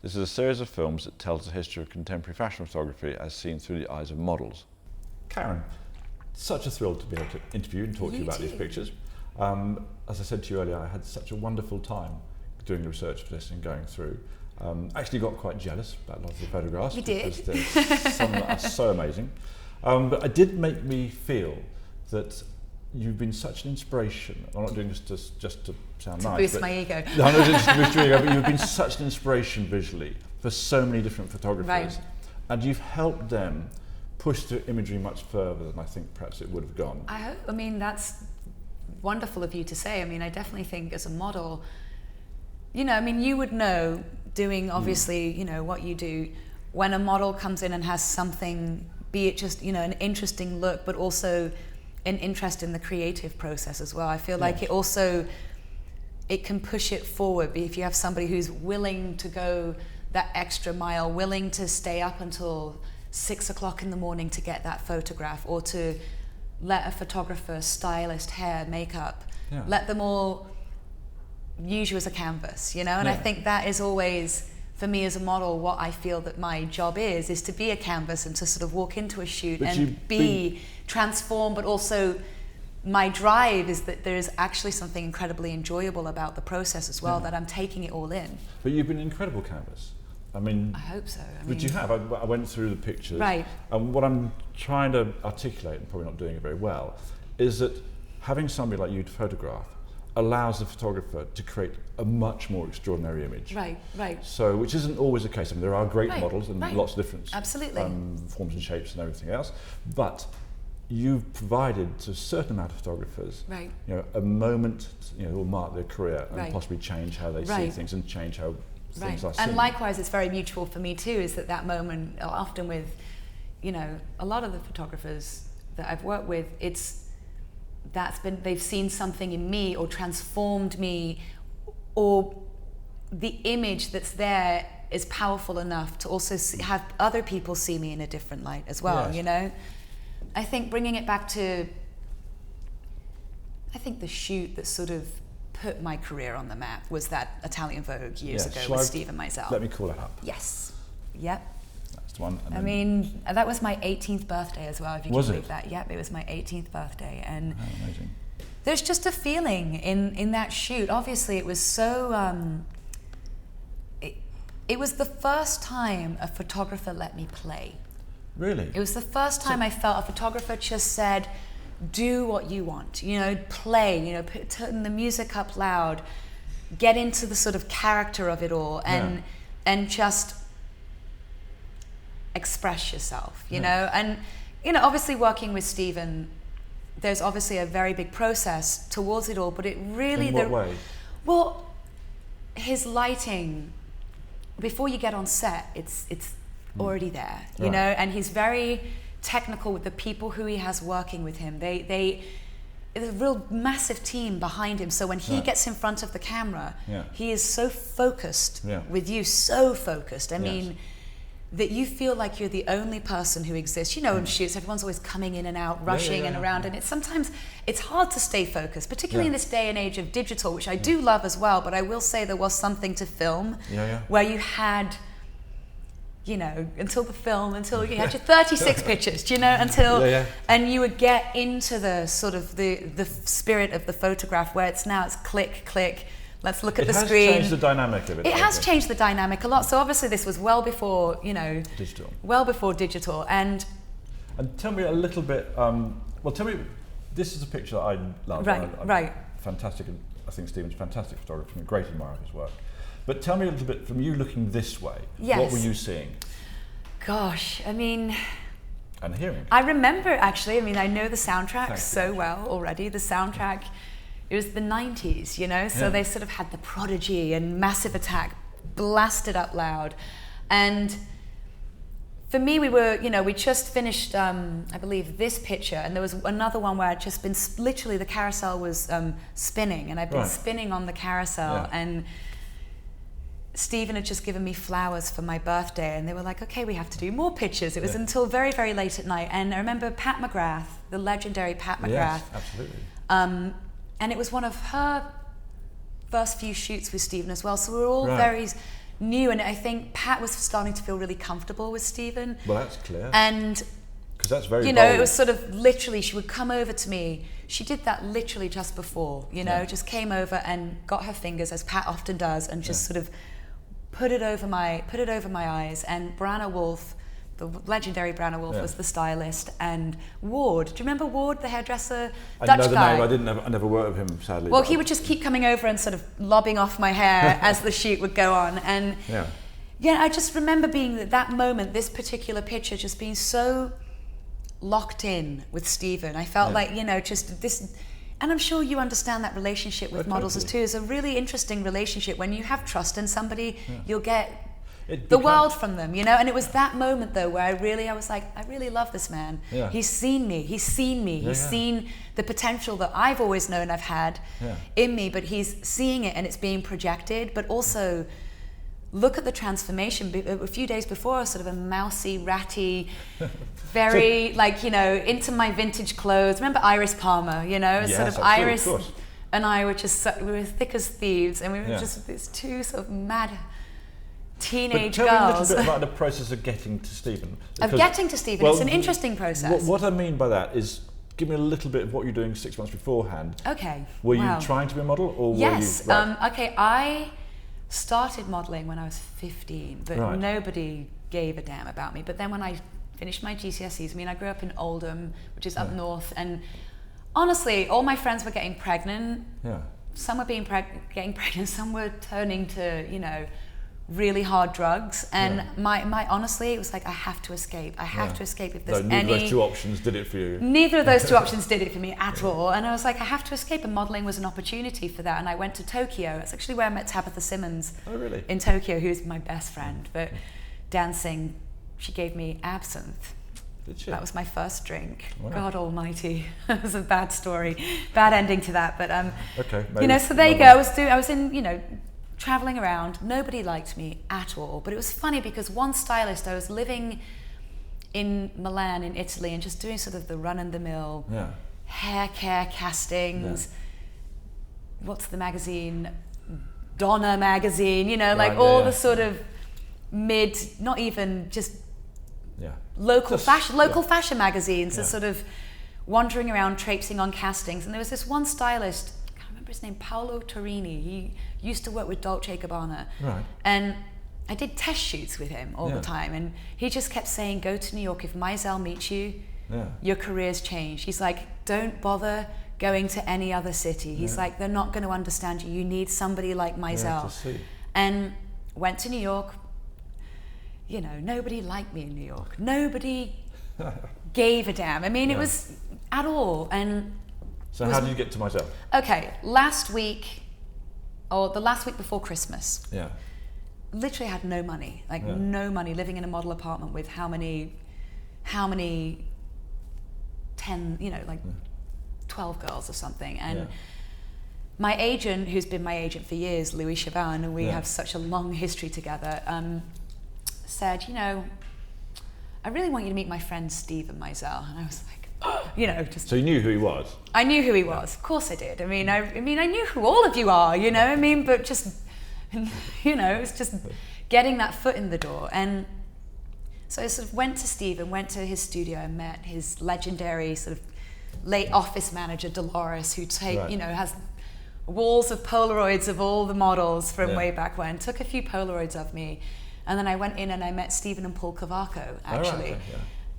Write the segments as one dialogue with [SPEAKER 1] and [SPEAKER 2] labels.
[SPEAKER 1] This is a series of films that tells the history of contemporary fashion photography as seen through the eyes of models. Karen, such a thrill to be able to interview and talk to you about these pictures. As I said to you earlier, I had such a wonderful time doing the research for this and going through. Actually got quite jealous about a lot of the photographs.
[SPEAKER 2] You did.
[SPEAKER 1] Because some that are so amazing. But it did make me feel that you've been such an inspiration. I'm not doing this just to sound nice.
[SPEAKER 2] To boost my ego.
[SPEAKER 1] No, not just to boost your ego, but you've been such an inspiration visually for so many different photographers.
[SPEAKER 2] Right.
[SPEAKER 1] And you've helped them push the imagery much further than I think perhaps it would have gone.
[SPEAKER 2] I mean, that's wonderful of you to say. I mean, I definitely think as a model, you know, I mean, you would know, doing obviously, you know, what you do, when a model comes in and has something, be it just, you know, an interesting look, but also an interest in the creative process as well. I feel like it can push it forward if you have somebody who's willing to go that extra mile, willing to stay up until 6 o'clock in the morning to get that photograph, or to let a photographer, stylist, hair, makeup, let them all use you as a canvas, you know? And I think that is always, for me as a model, what I feel that my job is to be a canvas and to sort of walk into a shoot and be transformed, but also my drive is that there is actually something incredibly enjoyable about the process as well, that I'm taking it all in.
[SPEAKER 1] But you've been an incredible canvas. I mean,
[SPEAKER 2] I hope so.
[SPEAKER 1] But you have. I went through the pictures.
[SPEAKER 2] Right.
[SPEAKER 1] And what I'm trying to articulate, and probably not doing it very well, is that having somebody like you to photograph allows the photographer to create a much more extraordinary image.
[SPEAKER 2] Right, right.
[SPEAKER 1] So, which isn't always the case. I mean, there are great models and lots of different forms and shapes and everything else, but you've provided to a certain amount of photographers, you know, a moment, you know, that will mark their career and possibly change how they see things and change how things are seen.
[SPEAKER 2] And likewise, it's very mutual for me too, is that moment, often with, you know, a lot of the photographers that I've worked with, they've seen something in me or transformed me, or the image that's there is powerful enough to also have other people see me in a different light as well, you know? I think bringing it back to, I think the shoot that sort of put my career on the map was that Italian Vogue years ago with Steven Meisel.
[SPEAKER 1] Let me call it up.
[SPEAKER 2] Yes. Yep.
[SPEAKER 1] That's the one.
[SPEAKER 2] I mean, that was my 18th birthday as well, if you can believe that. Yep, it was my 18th birthday. And
[SPEAKER 1] amazing.
[SPEAKER 2] There's just a feeling in that shoot. Obviously, it was so, it was the first time a photographer let me play.
[SPEAKER 1] Really?
[SPEAKER 2] It was the first time I felt a photographer just said, do what you want, you know, play, you know, turn the music up loud, get into the sort of character of it all, and just express yourself, you know. And, you know, obviously working with Steven, there's obviously a very big process towards it all, but it really...
[SPEAKER 1] In what way?
[SPEAKER 2] Well, his lighting, before you get on set, it's already there, you know, and he's very technical with the people who he has working with him. There's a real massive team behind him, so when he gets in front of the camera, he is so focused with you, so focused. I mean, that you feel like you're the only person who exists. You know, in shoots, everyone's always coming in and out, rushing and around, and sometimes it's hard to stay focused, particularly in this day and age of digital, which I do love as well, but I will say there was something to film where you had, you know, until you had your 36 pictures, do you know, and you would get into the sort of the spirit of the photograph, where it's click, click, let's look at the screen.
[SPEAKER 1] It has changed the dynamic of it.
[SPEAKER 2] It has changed the dynamic a lot. So obviously this was well before, you know,
[SPEAKER 1] digital.
[SPEAKER 2] Well before digital. And
[SPEAKER 1] tell me a little bit, tell me, this is a picture that I love.
[SPEAKER 2] Right.
[SPEAKER 1] Fantastic, I think Steven's a fantastic photographer, and a great admirer of his work. But tell me a little bit, from you looking this way, what were you seeing?
[SPEAKER 2] Gosh, I mean...
[SPEAKER 1] And hearing.
[SPEAKER 2] I remember, actually, I mean, I know the soundtrack so well already. The soundtrack, it was the 90s, you know? So they sort of had The Prodigy and Massive Attack blasted up loud. And for me, we were, you know, we just finished, I believe, this picture, and there was another one where I'd just been, literally the carousel was spinning, and I'd been spinning on the carousel, and Steven had just given me flowers for my birthday, and they were like, okay, we have to do more pictures. It was until very, very late at night. And I remember Pat McGrath, the legendary Pat McGrath.
[SPEAKER 1] Yes, absolutely.
[SPEAKER 2] And it was one of her first few shoots with Steven as well. So we were all very knew, and I think Pat was starting to feel really comfortable with Steven.
[SPEAKER 1] Well, that's clear.
[SPEAKER 2] And
[SPEAKER 1] because that's very
[SPEAKER 2] you know,
[SPEAKER 1] bold.
[SPEAKER 2] it was sort of literally, she would come over to me. She did that literally just before, you know, just came over and got her fingers, as Pat often does, and just sort of put it over my eyes. And Branna Wolf, the legendary Branna Wolf, was the stylist, and Ward. Do you remember Ward, the hairdresser, Dutch
[SPEAKER 1] know the
[SPEAKER 2] guy?
[SPEAKER 1] name. I never worked with him, sadly.
[SPEAKER 2] Well, he would just keep coming over and sort of lobbing off my hair as the shoot would go on. And I just remember being at that moment, this particular picture, just being so locked in with Steven. I felt like, you know, just this, and I'm sure you understand that relationship with models as too. It's a really interesting relationship. When you have trust in somebody, you'll get the world from them, you know. And it was that moment though where I was like, I really love this man. He's seen me. He's seen the potential that I've always known I've had in me, but he's seeing it and it's being projected. But also, look at the transformation. A few days before, sort of a mousy, ratty, very like, you know, into my vintage clothes. Remember Iris Palmer, you know?
[SPEAKER 1] Yes,
[SPEAKER 2] sort of
[SPEAKER 1] Iris
[SPEAKER 2] and I were just, we were thick as thieves, and we were just these two sort of mad teenage
[SPEAKER 1] girls.
[SPEAKER 2] Tell
[SPEAKER 1] me a little bit about the process of getting to Steven.
[SPEAKER 2] It's an interesting process.
[SPEAKER 1] What I mean by that is, give me a little bit of what you're doing 6 months beforehand.
[SPEAKER 2] Okay.
[SPEAKER 1] Were you trying to be a model, or were you?
[SPEAKER 2] Okay, I started modeling when I was 15, but nobody gave a damn about me. But then when I finished my GCSEs, I mean, I grew up in Oldham, which is up north, and honestly, all my friends were getting pregnant. Some were getting pregnant, some were turning to, you know, really hard drugs, and my honestly, it was like, I have to escape. I have to escape. If there's
[SPEAKER 1] neither of those two options did it for you.
[SPEAKER 2] Neither of those two options did it for me at all. And I was like, I have to escape, and modeling was an opportunity for that. And I went to Tokyo. It's actually where I met Tabitha Simmons.
[SPEAKER 1] Oh, really?
[SPEAKER 2] In Tokyo, who's my best friend. But dancing, she gave me absinthe.
[SPEAKER 1] Did she?
[SPEAKER 2] That was my first drink.
[SPEAKER 1] Wow.
[SPEAKER 2] God almighty. It was a bad story. Bad ending to that. But
[SPEAKER 1] okay,
[SPEAKER 2] you know, so there you go. I was in, you know, traveling around. Nobody liked me at all. But it was funny because one stylist, I was living in Milan in Italy and just doing sort of the run-of-the-mill hair care castings. What's the magazine? Donna magazine, you know, like all the sort of not even just local fashion magazines, that sort of wandering around traipsing on castings. And there was this one stylist, I can't remember his name, Paolo Torini. He used to work with Dolce & Gabbana.
[SPEAKER 1] Right.
[SPEAKER 2] And I did test shoots with him all the time, and he just kept saying, go to New York. If Meisel meets you, your career's changed. He's like, don't bother going to any other city. He's like, they're not going to understand you. You need somebody like Meisel. And went to New York. You know, nobody liked me in New York. Nobody gave a damn. I mean, it was at all. And
[SPEAKER 1] so how did you get to Meisel?
[SPEAKER 2] Okay, the last week before Christmas. Literally had no money, no money, living in a model apartment with how many 10, you know, like 12 girls or something. And my agent, who's been my agent for years, Louis Chauvin, and we have such a long history together, said, you know, I really want you to meet my friend Steven Meisel. And I was like, oh, you know, just.
[SPEAKER 1] So you knew who he was? I
[SPEAKER 2] knew who he was. Of course I did. I mean, I knew who all of you are, you know, I mean, but just, you know, it's just getting that foot in the door. And so I sort of went to Steven, went to his studio and met his legendary sort of late office manager, Dolores, who you know, has walls of Polaroids of all the models from way back when, took a few Polaroids of me. And then I went in and I met Steven and Paul Cavaco, actually.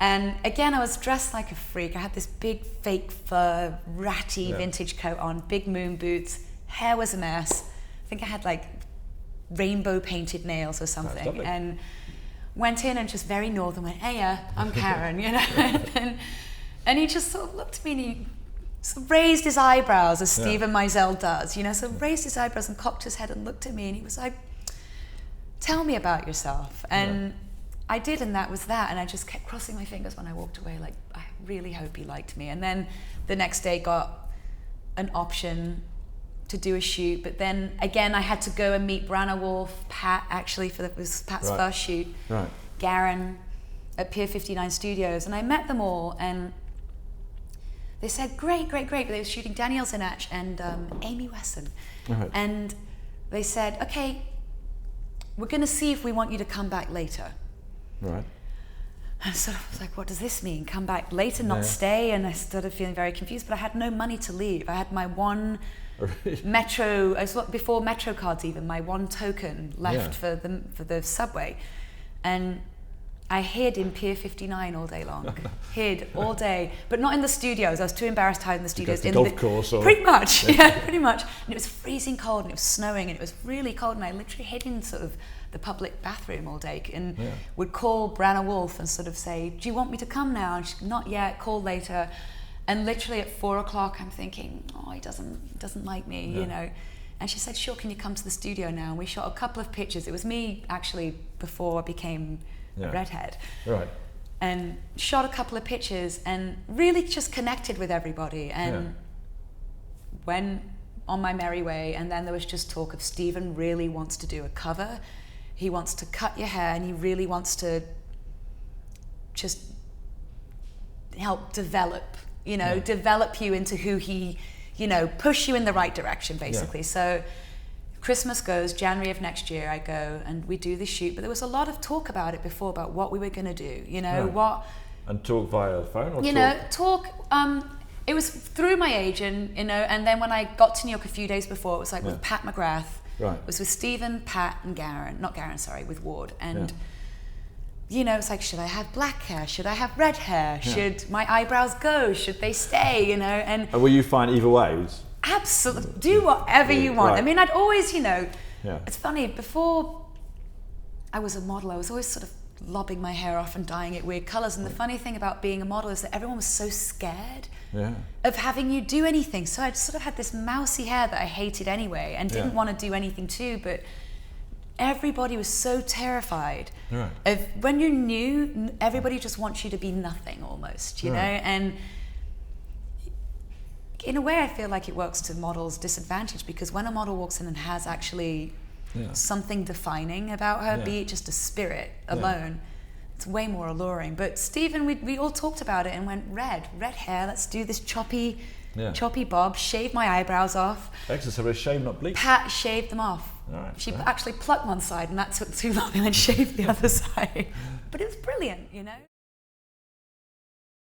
[SPEAKER 2] And again, I was dressed like a freak. I had this big fake fur, ratty vintage coat on, big moon boots, hair was a mess. I think I had like rainbow painted nails or something. And went in and just very northern went, hey, I'm Karen, you know. And he just sort of looked at me and he sort of raised his eyebrows as Steven Meisel does, you know, so raised his eyebrows and cocked his head and looked at me and he was like, tell me about yourself. And I did, and that was that. And I just kept crossing my fingers when I walked away, like, I really hope he liked me. And then the next day got an option to do a shoot, but then again I had to go and meet Branna Wolf, Pat, actually, it was Pat's first shoot, Garen at Pier 59 Studios, and I met them all, and they said, great, but they were shooting Danielle Zinach and Amy Wesson, and they said, okay, we're going to see if we want you to come back later.
[SPEAKER 1] Right.
[SPEAKER 2] And so I was like, what does this mean? Come back later, not stay? And I started feeling very confused, but I had no money to leave. I had my one Metro, before Metro cards even, my one token left for the subway. And I hid in Pier 59 all day long. Hid all day, but not in the studios. I was too embarrassed to hide in the studios.
[SPEAKER 1] In the golf course? Or?
[SPEAKER 2] Pretty much, yeah, pretty much. And it was freezing cold, and it was snowing, and it was really cold, and I literally hid in sort of the public bathroom all day, and would call Branna Wolf and sort of say, do you want me to come now? And she's not yet, call later. And literally at 4 o'clock, I'm thinking, oh, he doesn't like me, you know. And she said, sure, can you come to the studio now? And we shot a couple of pictures. It was me, actually, before I became a redhead.
[SPEAKER 1] Right.
[SPEAKER 2] And shot a couple of pictures and really just connected with everybody. And went on my merry way. And then there was just talk of Steven really wants to do a cover. He wants to cut your hair, and he really wants to just help develop, develop you into who he, push you in the right direction, basically. So Christmas goes, January of next year I go, and we do the shoot. But there was a lot of talk about it before, about what we were going to do, what...
[SPEAKER 1] And talk via the phone? Or
[SPEAKER 2] it was through my agent, and then when I got to New York a few days before, it was like with Pat McGrath.
[SPEAKER 1] Right.
[SPEAKER 2] It was with Steven, Pat, and with Ward. And, it's like, should I have black hair? Should I have red hair? Should my eyebrows go? Should they stay? And
[SPEAKER 1] will you find either way?
[SPEAKER 2] Absolutely. Do whatever you want. Right. I mean, I'd always, it's funny, before I was a model, I was always sort of lobbing my hair off and dyeing it weird colours. And the funny thing about being a model is that everyone was so scared of having you do anything. So I'd sort of had this mousy hair that I hated anyway and didn't want to do anything to, but everybody was so terrified of when you're new, everybody just wants you to be nothing almost, you know? And in a way I feel like it works to models' disadvantage, because when a model walks in and has actually something defining about her, be it just a spirit alone, it's way more alluring. But Steven, we all talked about it and went, red hair, let's do this choppy bob, shave my eyebrows off.
[SPEAKER 1] Excellent, so it's shave, not bleach.
[SPEAKER 2] Pat shaved them off. She actually plucked one side, and that took too long, and then shaved the other side. But it was brilliant,